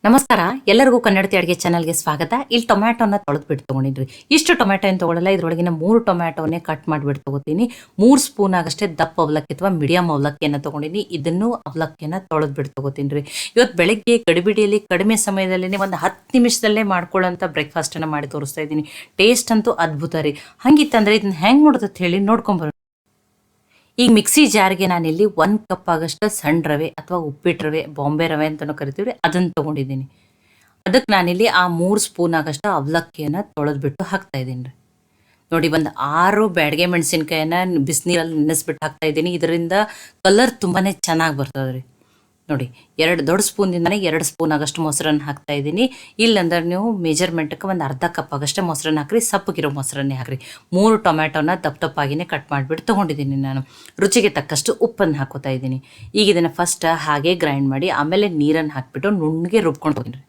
ನಮಸ್ಕಾರ, ಎಲ್ಲರಿಗೂ ಕನ್ನಡತಿ ಅಡುಗೆ ಚಾನಲ್ಗೆ ಸ್ವಾಗತ. ಇಲ್ಲಿ ಟೊಮ್ಯಾಟೋನ ತೊಳೆದ್ಬಿಟ್ಟು ತೊಗೊಂಡಿದ್ರಿ. ಇಷ್ಟು ಟೊಮ್ಯಾಟೊ ಏನು ತೊಗೊಳ್ಳಲ್ಲ, ಇದ್ರೊಳಗಿನ 3 ಟೊಮ್ಯಾಟೋನೇ ಕಟ್ ಮಾಡಿಬಿಟ್ಟು ತೊಗೋತೀನಿ. 3 ಸ್ಪೂನ್ ಆಗಷ್ಟೇ ದಪ್ಪ ಅವಲಕ್ಕಿ ಅಥವಾ ಮೀಡಿಯಂ ಅವಲಕ್ಕಿಯನ್ನು ತೊಗೊಂಡಿನಿ. ಇದನ್ನು ಅವಲಕ್ಕಿಯನ್ನು ತೊಳೆದ್ಬಿಟ್ಟು ತೊಗೋತೀನಿ ರೀ. ಇವತ್ತು ಬೆಳಗ್ಗೆ ಗಡಿಬಿಡಿಯಲ್ಲಿ ಕಡಿಮೆ ಸಮಯದಲ್ಲಿ ಒಂದು 10 ನಿಮಿಷದಲ್ಲೇ ಮಾಡ್ಕೊಳ್ಳೋಂಥ ಬ್ರೇಕ್ಫಾಸ್ಟನ್ನು ಮಾಡಿ ತೋರಿಸ್ತಾ ಇದ್ದೀನಿ. ಟೇಸ್ಟ್ ಅಂತೂ ಅದ್ಭುತ ರೀ. ಹಂಗಿತ್ತಂದ್ರೆ ಇದನ್ನ ಹೆಂಗೆ ನೋಡ್ತಂತ ಹೇಳಿ ನೋಡ್ಕೊಂಬರೋಣ. ಈಗ ಮಿಕ್ಸಿ ಜಾರ್ಗೆ ನಾನಿಲ್ಲಿ 1 ಕಪ್ ಆಗಷ್ಟು ಸಣ್ಣ ರವೆ ಅಥವಾ ಉಪ್ಪಿಟ್ಟು ರವೆ, ಬಾಂಬೆ ರವೆ ಅಂತಲೂ ಕರಿತೀವಿ, ಅದನ್ನು ತೊಗೊಂಡಿದ್ದೀನಿ. ಅದಕ್ಕೆ ನಾನಿಲ್ಲಿ ಆ 3 ಸ್ಪೂನ್ ಆಗಷ್ಟು ಅವಲಕ್ಕಿಯನ್ನು ತೊಳೆದ್ಬಿಟ್ಟು ಹಾಕ್ತಾ ಇದ್ದೀನಿ ರೀ. ನೋಡಿ, ಒಂದು 6 ಬ್ಯಾಡಗೆ ಮೆಣಸಿನ್ಕಾಯನ್ನು ಬಿಸಿನೀರಲ್ಲಿ ನೆನೆಸ್ಬಿಟ್ಟು ಹಾಕ್ತಾ ಇದ್ದೀನಿ. ಇದರಿಂದ ಕಲರ್ ತುಂಬಾ ಚೆನ್ನಾಗಿ ಬರ್ತದೆ ರೀ. ನೋಡಿ, 2 ದೊಡ್ಡ ಸ್ಪೂನಿಂದನೇ 2 ಸ್ಪೂನ್ ಆಗಷ್ಟು ಮೊಸರನ್ನು ಹಾಕ್ತಾ ಇದ್ದೀನಿ. ಇಲ್ಲಂದ್ರೆ ನೀವು ಮೆಜರ್ಮೆಂಟ್ಗೆ ಒಂದು ಅರ್ಧ ಕಪ್ ಆಗಷ್ಟೇ ಮೊಸರನ್ನು ಹಾಕ್ರಿ, ಸಪ್ಪಗಿರೋ ಮೊಸರನ್ನೇ ಹಾಕ್ರಿ. 3 ಟೊಮ್ಯಾಟೋನ ದಪ್ಪಾಗಿನೇ ಕಟ್ ಮಾಡಿಬಿಟ್ಟು ತೊಗೊಂಡಿದ್ದೀನಿ ನಾನು. ರುಚಿಗೆ ತಕ್ಕಷ್ಟು ಉಪ್ಪನ್ನು ಹಾಕೋತಾ ಇದ್ದೀನಿ. ಈಗ ಇದನ್ನು ಫಸ್ಟ್ ಹಾಗೆ ಗ್ರೈಂಡ್ ಮಾಡಿ ಆಮೇಲೆ ನೀರನ್ನು ಹಾಕಿಬಿಟ್ಟು ನುಣ್ಣಗೆ ರುಬ್ಕೊಂಡು ಹೋಗಿನಿ.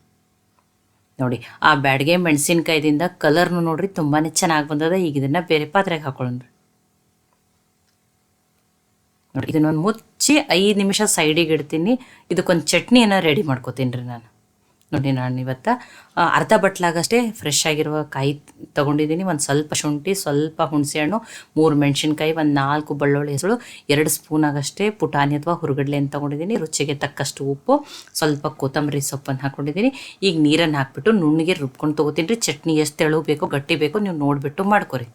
ನೋಡಿ, ಆ ಬ್ಯಾಡಗೆ ಮೆಣಸಿನ್ಕಾಯ್ದಿಂದ ಕಲರ್ನು ನೋಡ್ರಿ ತುಂಬಾ ಚೆನ್ನಾಗಿ ಬಂದದ. ಈಗ ಇದನ್ನು ಬೇರೆ ಪಾತ್ರೆಗೆ ಹಾಕೊಳ್ಳೋಣ. ನೋಡಿ, ಇದನ್ನೊಂದು ಮುಚ್ಚಿ 5 ನಿಮಿಷ ಸೈಡಿಗೆ ಇಡ್ತೀನಿ. ಇದಕ್ಕೊಂದು ಚಟ್ನಿಯನ್ನು ರೆಡಿ ಮಾಡ್ಕೋತೀನಿ ರೀ ನಾನು. ನೋಡಿ, ನಾನು ಇವತ್ತು ಅರ್ಧ ಬಟ್ಲಾಗಷ್ಟೇ ಫ್ರೆಶ್ ಆಗಿರುವ ಕಾಯಿ ತೊಗೊಂಡಿದ್ದೀನಿ. ಒಂದು ಸ್ವಲ್ಪ ಶುಂಠಿ, ಸ್ವಲ್ಪ ಹುಣಸೆಹಣ್ಣು, 3 ಮೆಣಸಿನ್ಕಾಯಿ, ಒಂದು 4 ಬೆಳ್ಳುಳ್ಳಿ ಹೆಸರು, 2 ಸ್ಪೂನ್ ಆಗಷ್ಟೇ ಪುಟಾಣಿ ಅಥವಾ ಹುರುಗಡ್ಲೆ ಅಂತ ತೊಗೊಂಡಿದ್ದೀನಿ. ರುಚಿಗೆ ತಕ್ಕಷ್ಟು ಉಪ್ಪು, ಸ್ವಲ್ಪ ಕೊತ್ತಂಬರಿ ಸೊಪ್ಪನ್ನು ಹಾಕ್ಕೊಂಡಿದ್ದೀನಿ. ಈಗ ನೀರನ್ನು ಹಾಕ್ಬಿಟ್ಟು ನುಣ್ಣಗೆ ರುಬ್ಕೊಂಡು ತೊಗೋತೀನಿ ರೀ. ಚಟ್ನಿ ಎಷ್ಟು ತೆಳು ಬೇಕೋ ಗಟ್ಟಿ ಬೇಕೋ ನೀವು ನೋಡಿಬಿಟ್ಟು ಮಾಡ್ಕೊರಿ.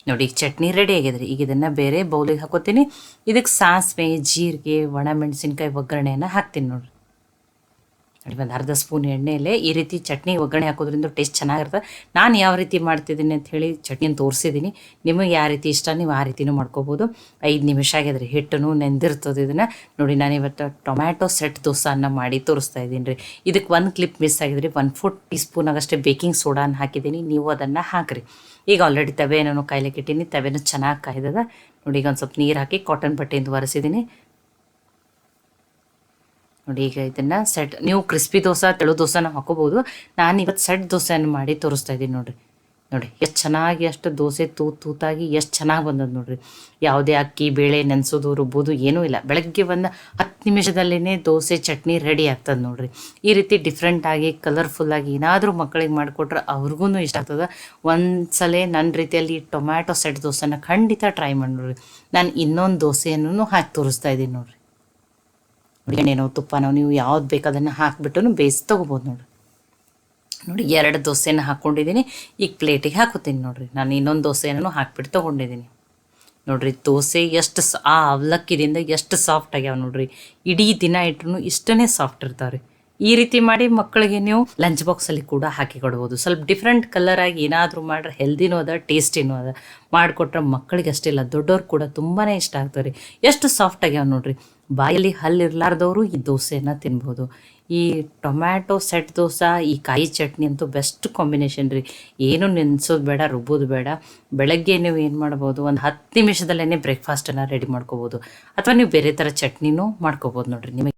ನೋಡಿ, ಈಗ ಚಟ್ನಿ ರೆಡಿ ಆಗಿದೆ. ಈಗ ಇದನ್ನು ಬೇರೆ ಬೌಲಿಗೆ ಹಾಕೋತೀನಿ. ಇದಕ್ಕೆ ಸಾಸಿವೆ, ಜೀರಿಗೆ, ಒಣಮೆಣಸಿನ್ಕಾಯಿ ಒಗ್ಗರಣೆಯನ್ನು ಹಾಕ್ತೀನಿ ನೋಡಿರಿ. ನೋಡಿ, ಒಂದು ಅರ್ಧ ಸ್ಪೂನ್ ಎಣ್ಣೆಯಲ್ಲೇ ಈ ರೀತಿ ಚಟ್ನಿ ಒಗ್ಗರಣೆ ಹಾಕೋದ್ರಿಂದ ಟೇಸ್ಟ್ ಚೆನ್ನಾಗಿರ್ತದೆ. ನಾನು ಯಾವ ರೀತಿ ಮಾಡ್ತಿದ್ದೀನಿ ಅಂತ ಹೇಳಿ ಚಟ್ನಿಯನ್ನು ತೋರಿಸಿದ್ದೀನಿ. ನಿಮಗೆ ಯಾವ ರೀತಿ ಇಷ್ಟ ನೀವು ಆ ರೀತಿನೂ ಮಾಡ್ಕೋಬೋದು. 5 ನಿಮಿಷ ಆಗಿದ್ರಿ, ಹಿಟ್ಟನ್ನು ನೆಂದಿರ್ತದೆ. ಇದನ್ನು ನೋಡಿ, ನಾನು ಇವತ್ತು ಟೊಮ್ಯಾಟೊ ಸೆಟ್ ದೋಸೆಯನ್ನು ಮಾಡಿ ತೋರಿಸ್ತಾ ಇದ್ದೀನಿ ರೀ. ಇದಕ್ಕೆ ಒಂದು ಕ್ಲಿಪ್ ಮಿಸ್ ಆಗಿದ್ರಿ. 1/4 ಟೀ ಸ್ಪೂನ್ ಆಗಷ್ಟೇ ಬೇಕಿಂಗ್ ಸೋಡಾನ ಹಾಕಿದ್ದೀನಿ. ನೀವು ಅದನ್ನು ಹಾಕಿರಿ. ಈಗ ಆಲ್ರೆಡಿ ತವೆನೂ ಕಾಯ್ಲಿಕ್ಕೆ ಇಟ್ಟೀನಿ. ತವೆನೂ ಚೆನ್ನಾಗಿ ಕಾಯ್ದದ. ನೋಡಿ, ಈಗ ಒಂದು ಸ್ವಲ್ಪ ನೀರು ಹಾಕಿ ಕಾಟನ್ ಬಟ್ಟೆಯಿಂದ ಒರೆಸಿದ್ದೀನಿ. ನೋಡಿ, ಈಗ ಇದನ್ನು ಸೆಟ್, ನೀವು ಕ್ರಿಸ್ಪಿ ದೋಸೆ, ತೆಳು ದೋಸೆನ ಹಾಕೋಬೋದು. ನಾನು ಇವತ್ತು ಸೆಟ್ ದೋಸೆಯನ್ನು ಮಾಡಿ ತೋರಿಸ್ತಾ ಇದ್ದೀನಿ ನೋಡಿರಿ. ನೋಡಿ, ಎಷ್ಟು ಚೆನ್ನಾಗಿ, ಅಷ್ಟು ದೋಸೆ ತೂತಾಗಿ ಎಷ್ಟು ಚೆನ್ನಾಗಿ ಬಂದದ್ದು ನೋಡಿರಿ. ಯಾವುದೇ ಅಕ್ಕಿ ಬೇಳೆ ನೆನೆಸೋದು ರುಬ್ಬೋದು ಏನೂ ಇಲ್ಲ. ಬೆಳಗ್ಗೆ ಒಂದು 10 ನಿಮಿಷದಲ್ಲೇ ದೋಸೆ ಚಟ್ನಿ ರೆಡಿ ಆಗ್ತದೆ ನೋಡಿರಿ. ಈ ರೀತಿ ಡಿಫ್ರೆಂಟಾಗಿ ಕಲರ್ಫುಲ್ಲಾಗಿ ಏನಾದರೂ ಮಕ್ಕಳಿಗೆ ಮಾಡಿಕೊಟ್ರೆ ಅವ್ರಿಗೂ ಇಷ್ಟ ಆಗ್ತದೆ. ಒಂದು ಸಲ ನನ್ನ ರೀತಿಯಲ್ಲಿ ಟೊಮ್ಯಾಟೊ ಸೆಟ್ ದೋಸೆನ ಖಂಡಿತ ಟ್ರೈ ಮಾಡಿ ನೋಡಿರಿ. ನಾನು ಇನ್ನೊಂದು ದೋಸೆಯನ್ನು ಹಾಕಿ ತೋರಿಸ್ತಾ ಇದ್ದೀನಿ ನೋಡಿರಿ. ಎಣ್ಣೆನೋ ತುಪ್ಪನೋ ನೀವು ಯಾವ್ದು ಬೇಕು ಅದನ್ನು ಹಾಕಿಬಿಟ್ಟು ಬೇಯಿಸಿ ತೊಗೋಬೋದು ನೋಡಿರಿ. ನೋಡಿ, 2 ದೋಸೆನ ಹಾಕ್ಕೊಂಡಿದ್ದೀನಿ. ಈಗ ಪ್ಲೇಟಿಗೆ ಹಾಕೋತೀನಿ ನೋಡಿರಿ. ನಾನು ಇನ್ನೊಂದು ದೋಸೆನೂ ಹಾಕ್ಬಿಟ್ಟು ತೊಗೊಂಡಿದ್ದೀನಿ. ನೋಡಿರಿ, ದೋಸೆ ಎಷ್ಟು ಆ ಅವಲಕ್ಕಿದಿಂದ ಎಷ್ಟು ಸಾಫ್ಟ್ ಆಗ್ಯಾವ ನೋಡಿರಿ. ಇಡೀ ದಿನ ಇಟ್ಟರು ಇಷ್ಟೇ ಸಾಫ್ಟ್ ಇರ್ತಾವೆ ರೀ. ಈ ರೀತಿ ಮಾಡಿ ಮಕ್ಕಳಿಗೆ ನೀವು ಲಂಚ್ ಬಾಕ್ಸಲ್ಲಿ ಕೂಡ ಹಾಕಿ ಕೊಡ್ಬೋದು. ಸ್ವಲ್ಪ ಡಿಫ್ರೆಂಟ್ ಕಲರಾಗಿ ಏನಾದರೂ ಮಾಡ್ರೆ ಹೆಲ್ದಿನೂ ಅದ, ಟೇಸ್ಟಿನೂ ಅದ. ಮಾಡಿಕೊಟ್ರೆ ಮಕ್ಕಳಿಗೆ ಅಷ್ಟಿಲ್ಲ, ದೊಡ್ಡವ್ರು ಕೂಡ ತುಂಬಾ ಇಷ್ಟ ಆಗ್ತಾರೆ ರೀ. ಎಷ್ಟು ಸಾಫ್ಟ್ ಆಗ್ಯಾವ ನೋಡಿರಿ. ಬಾಯಲ್ಲಿ ಹಲ್ಲಿರ್ಲಾರ್ದವರು ಈ ದೋಸೆನ ತಿನ್ಬೋದು. ಈ ಟೊಮ್ಯಾಟೊ ಸೆಟ್ ದೋಸೆ, ಈ ಕಾಯಿ ಚಟ್ನಿ ಅಂತೂ ಬೆಸ್ಟ್ ಕಾಂಬಿನೇಷನ್ ರೀ. ಏನು ನೆನೆಸೋದು ಬೇಡ, ರುಬ್ಬೋದು ಬೇಡ. ಬೆಳಗ್ಗೆ ನೀವು ಏನು ಮಾಡ್ಬೋದು, ಒಂದು 10 ನಿಮಿಷದಲ್ಲೇ ಬ್ರೇಕ್ಫಾಸ್ಟನ್ನು ರೆಡಿ ಮಾಡ್ಕೋಬೋದು. ಅಥವಾ ನೀವು ಬೇರೆ ಥರ ಚಟ್ನಿನೂ ಮಾಡ್ಕೋಬೋದು ನೋಡಿರಿ. ನಿಮಗೆ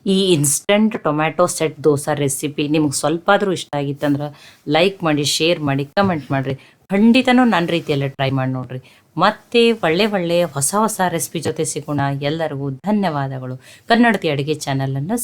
ಈ instant tomato set dosa recipe ನಿಮಗೆ ಸ್ವಲ್ಪ ಆದರೂ ಇಷ್ಟ ಆಗಿತ್ತಂದ್ರೆ ಲೈಕ್ ಮಾಡಿ, ಶೇರ್ ಮಾಡಿ, ಕಮೆಂಟ್ ಮಾಡಿರಿ. ಖಂಡಿತನೂ ನನ್ನ ರೀತಿಯಲ್ಲೇ ಟ್ರೈ ಮಾಡಿ ನೋಡಿರಿ. ಮತ್ತೆ ಒಳ್ಳೆ ಹೊಸ ರೆಸಿಪಿ ಜೊತೆ ಸಿಗೋಣ. ಎಲ್ಲರಿಗೂ ಧನ್ಯವಾದಗಳು. ಕನ್ನಡತಿ ಅಡುಗೆ ಚಾನಲನ್ನು